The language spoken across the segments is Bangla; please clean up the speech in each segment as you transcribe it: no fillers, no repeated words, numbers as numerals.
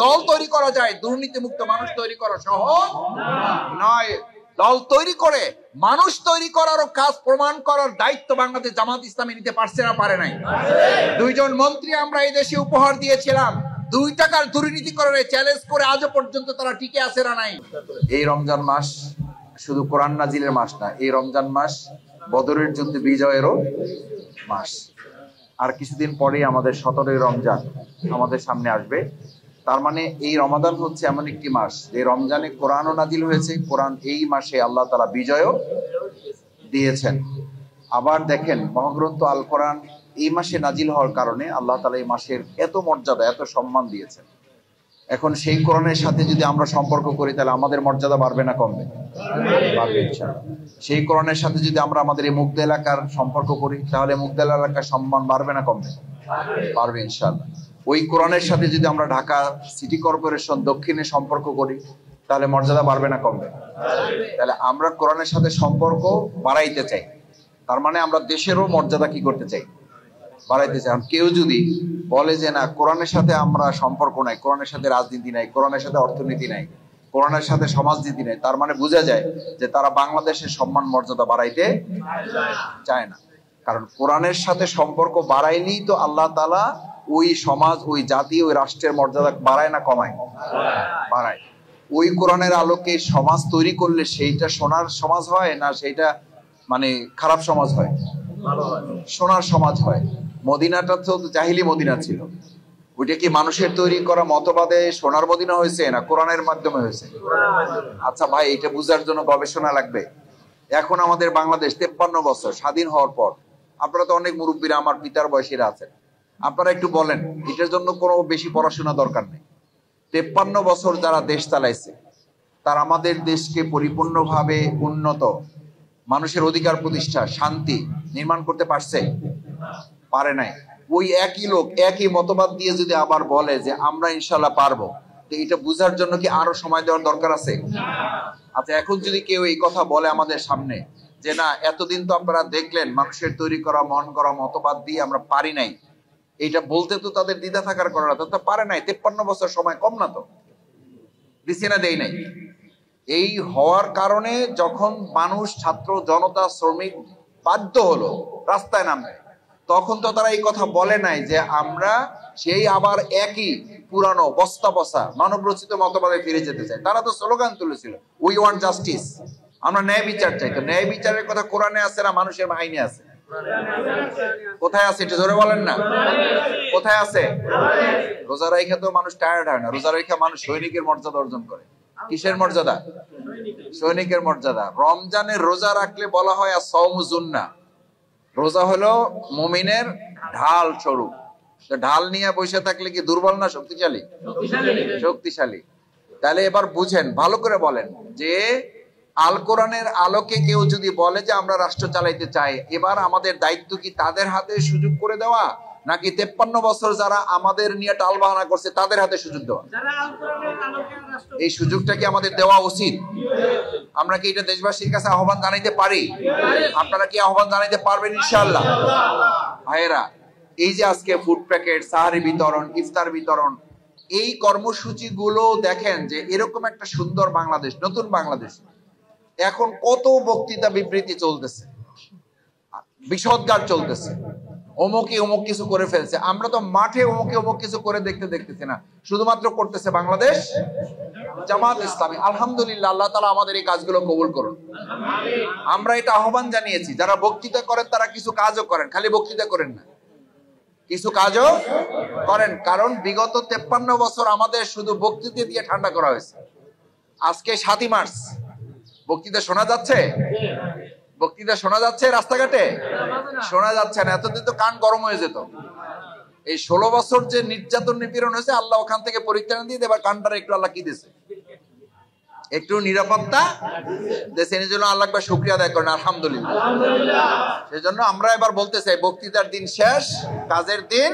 দল তৈরি করা যায়, দুর্নীতিমুক্ত মানুষ তৈরি করা সহজ নয়। দল তৈরি করে মানুষ তৈরি করারও কাজ প্রমাণ করার দায়িত্ব বাংলাদেশ জামাত ইসলামী নিতে পারছে না, পারে নাই? 2 জন মন্ত্রী আমরা এই দেশে উপহার দিয়েছিলাম, 2 টাকার দুর্নীতি করে চ্যালেঞ্জ করে আজও পর্যন্ত তারা টিকে আছে না নাই? এই রমজান মাস শুধু কোরআন নাজিলের মাস না, এই রমজান মাস বদরের যুদ্ধে বিজয়েরও মাস। আর কিছুদিন পরেই আমাদের 17ই রমজান আমাদের সামনে আসবে। তার মানে এই রমাদান হচ্ছে এমন একটি মাস যে রমজানে কোরআনও নাজিল হয়েছে, কোরআন এই মাসে আল্লাহ তাআলা বিজয়ও দিয়েছেন। আবার দেখেন মহাগ্রন্থ আল কোরআন এই মাসে নাজিল হওয়ার কারণে আল্লাহ তাআলা এই মাসের এত মর্যাদা, এত সম্মান দিয়েছেন। এখন সেই কোরআনের সাথে যদি আমরা সম্পর্ক করি তাহলে আমাদের মর্যাদা বাড়বে না কমবে? বাড়বে ইনশাআল্লাহ। সেই কোরআনের সাথে যদি আমরা আমাদের এই মুগদা এলাকার সম্পর্ক করি তাহলে মুগদা এলাকার সম্মান বাড়বে না কমবে? বাড়বে ইনশাআল্লাহ। ওই কোরআনের সাথে যদি আমরা ঢাকা সিটি কর্পোরেশন দক্ষিণে সম্পর্ক করি তাহলে মর্যাদা বাড়বে না কমবে? তাহলে আমরা কোরআনের সাথে সম্পর্ক বাড়াইতে চাই, তার মানে আমরা দেশেরও মর্যাদা কি করতে চাই? বাড়াইতে চাই। কেউ যদি বলে যে না কোরআনের সাথে আমরা সম্পর্ক নাই, কোরআনের সাথে রাজনীতি নাই, কোরআনের সাথে অর্থনীতি নাই, কোরআনের সাথে সমাজনীতি নাই, তার মানে বোঝা যায় যে তারা বাংলাদেশের সম্মান মর্যাদা বাড়াইতে চায় না। কারণ কোরআনের সাথে সম্পর্ক বাড়াইলেই তো আল্লাহ তাআলা ওই সমাজ, ওই জাতি, ওই রাষ্ট্রের মর্যাদা বাড়ায় না কমায়? বাড়ায়। ওই কোরআনের আলোকে সমাজ তৈরি করলে সেইটা সোনার সমাজ হয় না সেইটা মানে খারাপ সমাজ হয়? সোনার সমাজ হয়। মদিনাটা তো জাহিলি মদিনা ছিল, ওইটা কি মানুষের তৈরি করা মতবাদে সোনার মদিনা হয়েছে না কোরআনের মাধ্যমে হয়েছে? আচ্ছা ভাই, এটা বুঝার জন্য গবেষণা লাগবে। এখন আমাদের বাংলাদেশ 53 বছর স্বাধীন হওয়ার পর, আপনারা তো অনেক মুরব্বীরা আমার পিতার বয়সীরা আছেন, আপনারা একটু বলেন এটার জন্য কোনো বেশি পড়াশোনা দরকার নেই। 53 বছর যারা দেশ চালাইছে তারা আমাদের দেশকে পরিপূর্ণভাবে উন্নত, মানুষের অধিকার প্রতিষ্ঠা, শান্তি নির্মাণ করতে পারছে? পারে নাই। ওই একই লোক একই মতবাদ দিয়ে যদি আবার বলে যে আমরা ইনশাল্লাহ পারবো, তো এটা বুঝার জন্য কি আরো সময় দেওয়ার দরকার আছে? আচ্ছা, এখন যদি কেউ এই কথা বলে আমাদের সামনে যে না এতদিন তো আপনারা দেখলেন মানুষের তৈরি করা মন করা মতবাদ দিয়ে আমরা পারি নাই, এইটা বলতে তো তাদের দ্বিধা থাকার কারণে তো পারে নাই। 53 বছর সময় কম না তো? দিছি না দেই নাই? এই হওয়ার কারণে যখন মানুষ, ছাত্র জনতা, শ্রমিক বাধ্য হলো রাস্তায় নামবে, তখন তো তারা এই কথা বলে নাই যে আমরা সেই আবার একই পুরানো বস্তা বসা মানব রচিত মতবাদে ফিরে যেতে চাই। তারা তো স্লোগান তুলেছিল উই ওয়ান্ট জাস্টিস, আমরা ন্যায় বিচার চাই। তো ন্যায় বিচারের কথা কোরআনে আছে না মানুষের আইনে আছে? কোথায় আছে এটা জোরে বলেন না? কোথায় আছে? রোজা রাখা তো মানুষ টায়ার্ড হয় না, রোজা রাখা মানুষ সৈনিকের মর্যাদা অর্জন করে। কিসের মর্যাদা? সৈনিকের মর্যাদা। রমজানের রোজা রাখলে বলা হয় as-সাওমু জুন্নাহ, রোজা হলো মুমিনের ঢাল স্বরূপ। ঢাল নিয়ে বসে থাকলে কি দুর্বল না শক্তিশালী? শক্তিশালী। তাহলে এবার বুঝেন, ভালো করে বলেন যে আল কোরআনের আলোকে কেউ যদি বলে যে আমরা রাষ্ট্র চালাইতে চাই, এবার আমাদের দায়িত্ব কি তাদের হাতে সুযোগ করে দেওয়া, নাকি 53 বছর যারা আমাদের নিয়ে টালবাহানা করছে তাদের হাতে সুযোগ দেওয়া? এই সুযোগটা কি আমাদের দেওয়া উচিত? আমরা কি এটা দেশবাসীর কাছে আহ্বান জানাইতে পারি? আপনারা কি আহ্বান জানাইতে পারবেন ইনশাআল্লাহ? ভাইয়েরা, এই যে আজকে ফুড প্যাকেট, সাহারি বিতরণ, ইফতার বিতরণ, এই কর্মসূচি গুলো দেখেন যে এরকম একটা সুন্দর বাংলাদেশ, নতুন বাংলাদেশ, এখন কত বক্তৃতা বিবৃতি চলতেছে, বিষদগার চলতেছে, অমুকে অমুক কিছু করে ফেলছে। আমরা তো মাঠে অমুকে অমুক কিছু করে দেখতেছি না, শুধুমাত্র করতেছে বাংলাদেশ জামাত ইসলামী। আলহামদুলিল্লাহ, আল্লাহ তাআলা আমাদের এই কাজগুলো কবুল করুন। আমরা এটা আহ্বান জানিয়েছি, যারা বক্তৃতা করেন তারা কিছু কাজও করেন, খালি বক্তৃতা করেন না, কিছু কাজও করেন। কারণ বিগত 53 বছর আমাদের শুধু বক্তৃতা দিয়ে ঠান্ডা করা হয়েছে। আজকে 7ই মার্চ, বক্তৃতা শোনা যাচ্ছে? বক্তৃতা শোনা যাচ্ছে রাস্তাঘাটে? শোনা যাচ্ছে না। এতদিন তো কান গরম হয়ে যেত। এই 16 বছর যে নির্যাতন নিপীড়ন হয়েছে, আল্লাহ ওখান থেকে পরিত্রাণ দিয়ে এবার কানটার একটু আল্লাহ কি দিয়েছে? একটু নিরাপত্তা দেশে। এই জন্য আল্লাহ একবার শুকরিয়া আদায় করেন আলহামদুলিল্লাহ। সেই জন্য আমরা এবার বলতে চাই বক্তৃতার দিন শেষ, কাজের দিন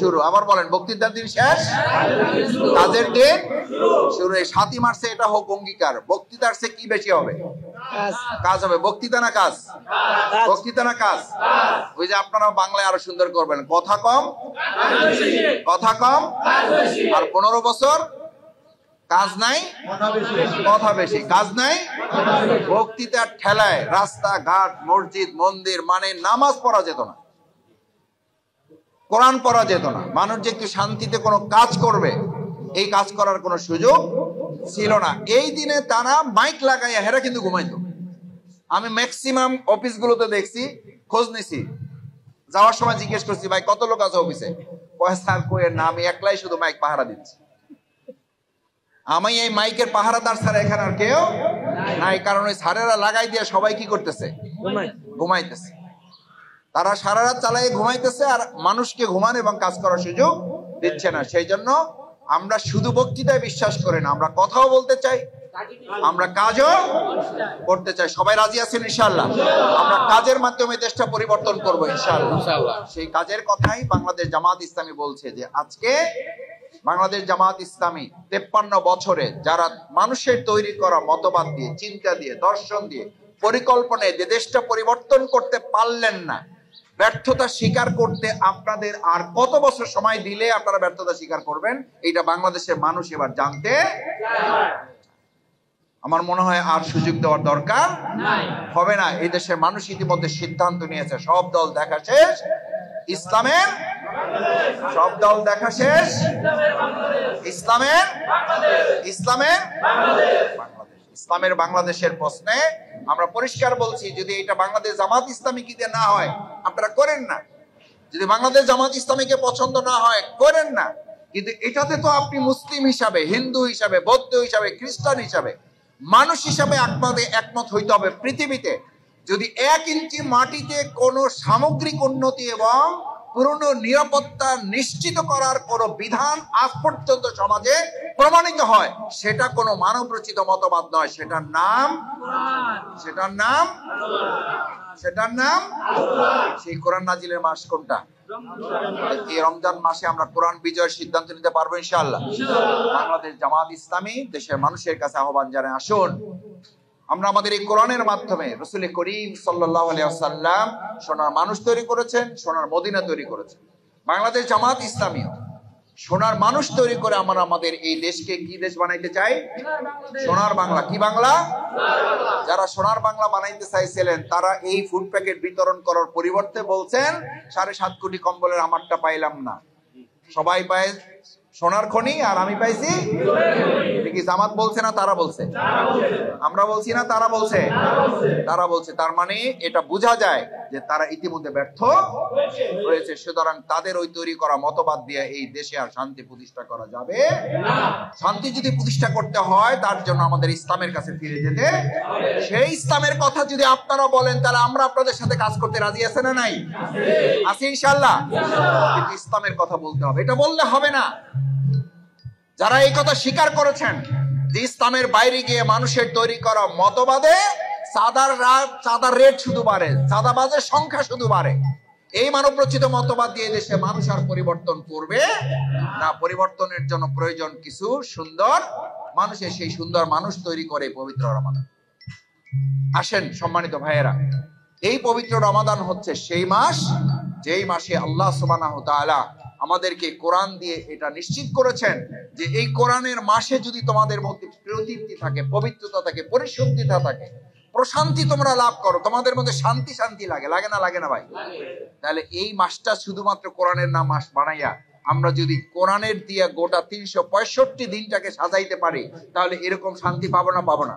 শুরু। আবার বলেন, বক্তৃতার দিন শেষ, কাজের দিন শুরু। 7ই মার্চে এটা হোক অঙ্গীকার, বক্তৃতার চেয়ে কি বেশি হবে? কাজ হবে। বক্তৃতা না কাজ? বক্তৃতা না কাজ? ওই যে আপনারা বাংলায় আরো সুন্দর করবেন, কথা কম কথা কম, আর 15 বছর কাজ নাই কথা বেশি, কাজ নাই বক্তৃতার ঠেলায় রাস্তাঘাট মসজিদ মন্দির মানে নামাজ পড়া যেত না, কোরআন পড়া যেত না। মানুষ যে একটু শান্তিতে কোনো কাজ করবে, এই কাজ করার কোনো সুযোগ ছিল না। এই দিনে তারা মাইক লাগাইয়া হেরা কিন্তু ঘুমাইতো। আমি ম্যাক্সিমাম অফিসগুলোতে দেখছি, খোঁজ নিছি, যাওয়ার সময় জিজ্ঞেস করছি, ভাই কত লোক আছে অফিসে? স্যার কইের না, আমি একলাই শুধু মাইক পাহারা দিচ্ছি। আমি এই মাইকের পাহারাদার স্যার এখানে আর কেউ নাই, কারণ ওই স্যারেরা লাগাই দিয়ে সবাই কি করতেছে? ঘুমাইতেছে। তারা সারা রাত চালাই ঘুমাইতেছে, আর মানুষকে ঘুমানো এবং কাজ করার সুযোগ দিচ্ছে না। সেই জন্য আমরা শুধু বক্তৃতায় বিশ্বাস করি না, আমরা কথাও বলতে চাই, আমরা কাজও করতে চাই। সবাই রাজি আছেন ইনশাআল্লাহ? আমরা কাজের মাধ্যমে দেশটা পরিবর্তন করবো ইনশাআল্লাহ। সেই কাজের কথাই বাংলাদেশ জামাত ইসলামী বলছে যে আজকে বাংলাদেশ জামাত ইসলামী 53 বছরে যারা মানুষের তৈরি করা মতবাদ দিয়ে, চিন্তা দিয়ে, দর্শন দিয়ে, পরিকল্পনায় যে দেশটা পরিবর্তন করতে পারলেন না, ব্যর্থতা স্বীকার করতে আপনাদের আর কত বছর সময় দিলে আপনারা ব্যর্থতা স্বীকার করবেন, এটা বাংলাদেশের মানুষ এবার জানতে। আমার মনে হয় আর সুযোগ দেওয়ার দরকার হবে না। এই দেশের মানুষ ইতিমধ্যে সিদ্ধান্ত নিয়েছে, সব দল দেখা শেষ, ইসলামের সব দল দেখা শেষ, ইসলামের ইসলামের বাংলাদেশের প্রশ্নে আমরা পরিষ্কার বলছি, যদি এটা বাংলাদেশ জামাত ইসলামীকে না হয় আপনারা করেন না, যদি বাংলাদেশ জামাত ইসলামীকে পছন্দ না হয় করেন না, কিন্তু এটাতে তো আপনি মুসলিম হিসাবে, হিন্দু হিসাবে, বৌদ্ধ হিসাবে, খ্রিস্টান হিসাবে, মানুষ হিসাবে আপনাদের একমত হইতে হবে। পৃথিবীতে যদি 1 ইঞ্চি মাটিতে কোনো সামগ্রিক উন্নতি এবং পূর্ণ নিরাপত্তা নিশ্চিত করার কোনো বিধান আজ পর্যন্ত সমাজে প্রমাণিত হয়, সেটা কোনো মানব রচিত মতবাদ নয়, সেটার নাম সেই কোরআন নাজিলের মাস কোনটা? এই রমজান মাসে আমরা কোরআন বিজয়ের সিদ্ধান্ত নিতে পারবো ইনশাআল্লাহ। বাংলাদেশ জামাত ইসলামী দেশের মানুষের কাছে আহ্বান জানায়, আসুন আমরা আমাদের এই কোরআনের মাধ্যমে রাসূল করিম সাল্লাল্লাহু আলাইহি ওয়াসাল্লাম সোনার মানুষ তৈরি করেছেন, সোনার মদিনা তৈরি করেছেন। বাংলাদেশ জামাত ইসলামী সোনার মানুষ তৈরি করে আমরা আমাদের এই দেশকে কি দেশ বানাইতে চাই? সোনার বাংলা। কি বাংলা? যারা সোনার বাংলা বানাইতে চাইছিলেন তারা এই ফুড প্যাকেট বিতরণ করার পরিবর্তে বলছেন 7.5 কোটি কম্বলের আমারটা পাইলাম না, সবাই পায় সোনার খনি আর আমি পাইছি। কি জামাত বলছে না তারা বলছে? আমরা বলছি না তারা বলছে? তারা বলছে। তার মানে এটা বোঝা যায় যে তারা ইতিমধ্যে ব্যর্থ হয়েছে। সুতরাং তাদের ওই তৈরি করা মতবাদ দিয়ে এই দেশে আর শান্তি প্রতিষ্ঠা করা যাবে না। শান্তি যদি প্রতিষ্ঠা করতে হয় তার জন্য আমাদের ইসলামের কাছে ফিরে যেতে, সেই ইসলামের কথা যদি আপনারা বলেন তাহলে আমরা আপনাদের সাথে কাজ করতে রাজি আছে না নাই? আছি ইনশাআল্লাহ। কিন্তু ইসলামের কথা বলতে হবে, এটা বললে হবে না। যারা এই কথা স্বীকার করেছেন যে ইসলামের বাইরে গিয়ে মানুষের তৈরি করা মতবাদে চাঁদার রেট শুধু বাড়ে, চাঁদাবাজের সংখ্যা শুধু বাড়ে, এই মানব রচিত মতবাদ দিয়ে দেশে মানুষ আর পরিবর্তন করবে না। পরিবর্তনের জন্য প্রয়োজন কিছু সুন্দর মানুষের, সেই সুন্দর মানুষ তৈরি করে পবিত্র রমাদান। আসেন সম্মানিত ভাইয়েরা, এই পবিত্র রমাদান হচ্ছে সেই মাস যেই মাসে আল্লাহ সুবহানাহু ওয়া তাআলা আমাদেরকে কোরআন দিয়ে এটা নিশ্চিত করেছেন যে এই কোরআনের মাসে যদি তোমাদের মধ্যে প্রতীপ্তি থাকে, পবিত্রতা থাকে, পরিশুদ্ধতা থাকে, প্রশান্তি তোমরা লাভ করো, তোমাদের মধ্যে শান্তি শান্তি লাগে, লাগে না? লাগে না ভাই? তাহলে এই মাসটা শুধুমাত্র কোরআনের নাম মাস বানাইয়া আমরা যদি কোরআনের দিয়ে গোটা 365 দিনটাকে সাজাইতে পারি তাহলে এরকম শান্তি পাবো না? পাবো না?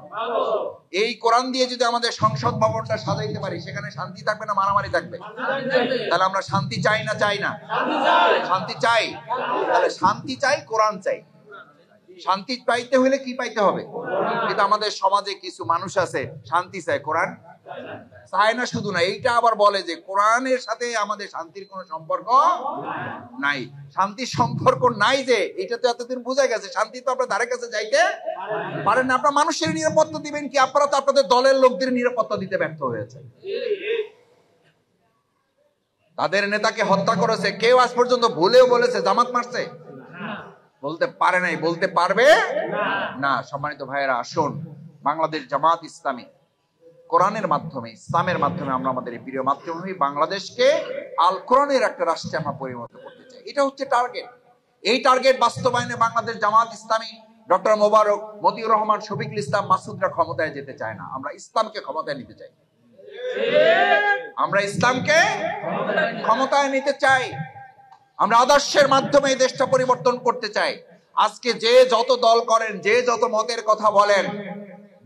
এই কোরআন দিয়ে যদি আমাদের সংসদ ভবনটা সাজাইতে পারি সেখানে শান্তি থাকবে না মারামারি থাকবে? তাহলে আমরা শান্তি চাই না চাই না? শান্তি চাই। তাহলে শান্তি চাই, কোরআন চাই। শান্তি পাইতে হলে কি পাইতে হবে? কিন্তু আমাদের সমাজে কিছু মানুষ আছে শান্তি চায়, কোরআন চায় না। শুধু না, এইটা আবার বলে যে কোরআনের সাথে আমাদের শান্তির কোনো সম্পর্ক নাই। শান্তির সম্পর্ক নাই যে এটা তো এতদিন বোঝা গেছে। শান্তি তো আপনার ধারে কাছে যাইতে পারেন না। আপনার মানুষের নিরাপত্তা দিবেন কি? আপনারা তো আপনাদের দলের লোকদের নিরাপত্তা দিতে ব্যর্থ হয়েছে। তাদের নেতাকে হত্যা করেছে, কেউ আজ পর্যন্ত ভুলেও বলেছে জামাত মারছে? বলতে পারে নাই, বলতে পারবে না। সম্মানিত ভাইয়েরা, আসুন বাংলাদেশ জামাত ইসলামী কোরআনের মাধ্যমে, ইসলামের মাধ্যমে আমরা আমাদের এই প্রিয় মাতৃভূমি বাংলাদেশকে আল কোরআনের একটা রাষ্ট্রে আমরা পরিণত করতে চাই। এটা হচ্ছে টার্গেট। এই টার্গেট বাস্তবায়নে বাংলাদেশ জামাত ইসলামী, ডক্টর মোবারক, মতিউর রহমান, শফিকুল ইসলাম মাসুদরা ক্ষমতায় যেতে চায় না। আমরা ইসলামকে ক্ষমতায় নিতে চাই। আমরা ইসলামকে ক্ষমতায় নিতে চাই। আমরা আদর্শের মাধ্যমে এই দেশটা পরিবর্তন করতে চাই। আজকে যে যত দল করেন, যে যত মতের কথা বলেন,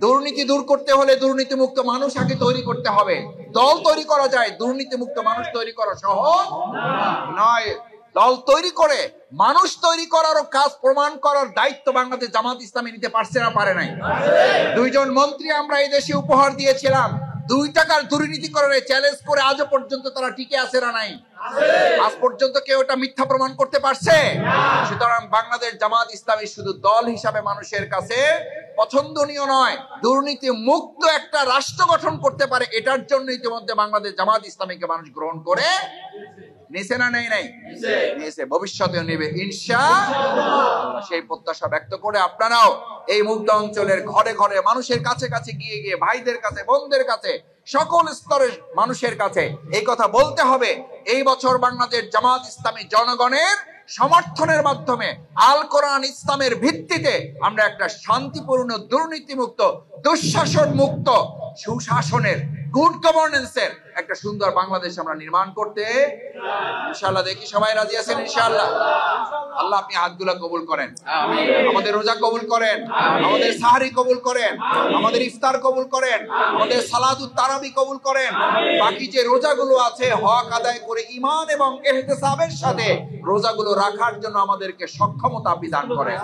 দুর্নীতি দূর করতে হলে দুর্নীতি মুক্ত মানুষ আগে তৈরি করতে হবে। দল তৈরি করা যায়, দুর্নীতি মুক্ত মানুষ তৈরি করা সহজ নয়। দল তৈরি করে মানুষ তৈরি করারও কাজ প্রমাণ করার দায়িত্ব বাংলাদেশ জামাত ইসলামী নিতে পারছে না, পারে নাই? 2 জন মন্ত্রী আমরা এই দেশে উপহার দিয়েছিলাম, 2 টাকার দুর্নীতি করে চ্যালেঞ্জ করে আজও পর্যন্ত তারা টিকে আছে না নাই? আজ পর্যন্ত কেউ এটা মিথ্যা প্রমাণ করতে পারছে? সুতরাং বাংলাদেশ জামাত ইসলামী শুধু দল হিসাবে মানুষের কাছে পছন্দনীয় নয়, দুর্নীতি মুক্ত একটা রাষ্ট্র গঠন করতে পারে, এটার জন্য ইতিমধ্যে বাংলাদেশ জামাত ইসলামীকে মানুষ গ্রহণ করে নিছে না নেই? নাই, নিয়েছে, ভবিষ্যতেও নেবে ইনশাআল্লাহ। সেই প্রত্যাশা ব্যক্ত করে আপনারাও এই মুক্ত অঞ্চলের ঘরে ঘরে মানুষের কাছে কাছে গিয়ে গিয়ে, ভাইদের কাছে, বোনদের কাছে, সকল স্তরের মানুষের কাছে এই কথা বলতে হবে, এই বছর বাংলাদেশ জামাত ইসলামী জনগণের সমর্থনের মাধ্যমে আল কোরআন ইসলামের ভিত্তিতে আমরা একটা শান্তিপূর্ণ, দুর্নীতিমুক্ত, দুঃশাসন মুক্ত, সুশাসনের, গুড গভর্নেন্সের একটা সুন্দর বাংলাদেশ আমরা নির্মাণ করতে ইনশাআল্লাহ। দেখি সবাই রাজি আছেন ইনশাআল্লাহ? আল্লাহ আপনি হাতগুলা কবুল করেন, আমাদের রোজা কবুল করেন, আমাদের সাহারি কবুল করেন, আমাদের ইফতার কবুল করেন, আমাদের সালাতুত তারাবি কবুল করেন। বাকি যে রোজাগুলো আছে হক আদায় করে ঈমান এবং ইহতিসাবের সাথে রোজাগুলো রাখার জন্য আমাদেরকে সক্ষমতা বিধান করেন।